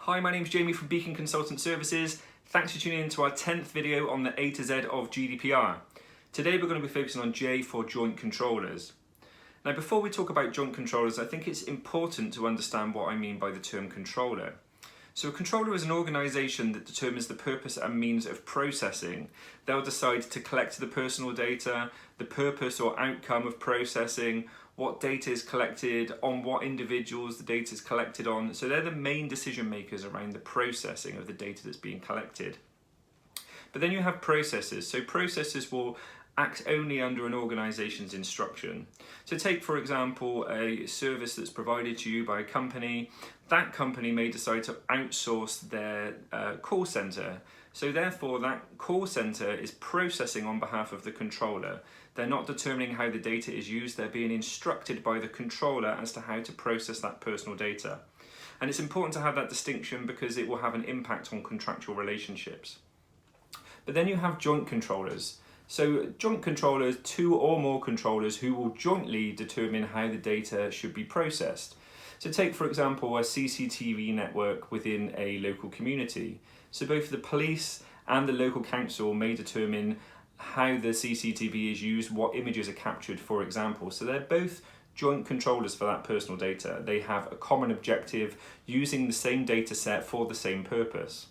Hi, my name's Jamie from Beacon Consultant Services. Thanks for tuning in to our 10th video on the A to Z of GDPR. Today we're going to be focusing on J for joint controllers. Now before we talk about joint controllers, I think it's important to understand what I mean by the term controller. So a controller is an organisation that determines the purpose and means of processing. They'll decide to collect the personal data, the purpose or outcome of processing, what data is collected, on what individuals the data is collected on. So they're the main decision makers around the processing of the data that's being collected. But then you have processors. So processors will act only under an organisation's instruction. So take, for example, a service that's provided to you by a company. That company may decide to outsource their call centre. So therefore that call centre is processing on behalf of the controller. They're not determining how the data is used, they're being instructed by the controller as to how to process that personal data. And it's important to have that distinction because it will have an impact on contractual relationships. But then you have joint controllers. So joint controllers, two or more controllers who will jointly determine how the data should be processed. So take, for example, a CCTV network within a local community. So both the police and the local council may determine how the CCTV is used, what images are captured, for example. So they're both joint controllers for that personal data. They have a common objective, using the same data set for the same purpose.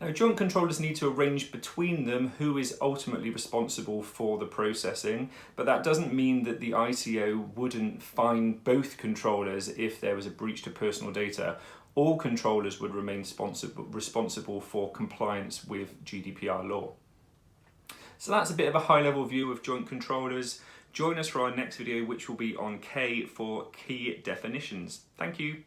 Now, joint controllers need to arrange between them who is ultimately responsible for the processing, but that doesn't mean that the ICO wouldn't fine both controllers if there was a breach to personal data. All controllers would remain responsible for compliance with GDPR law. So that's a bit of a high-level view of joint controllers. Join us for our next video, which will be on K for key definitions. Thank you.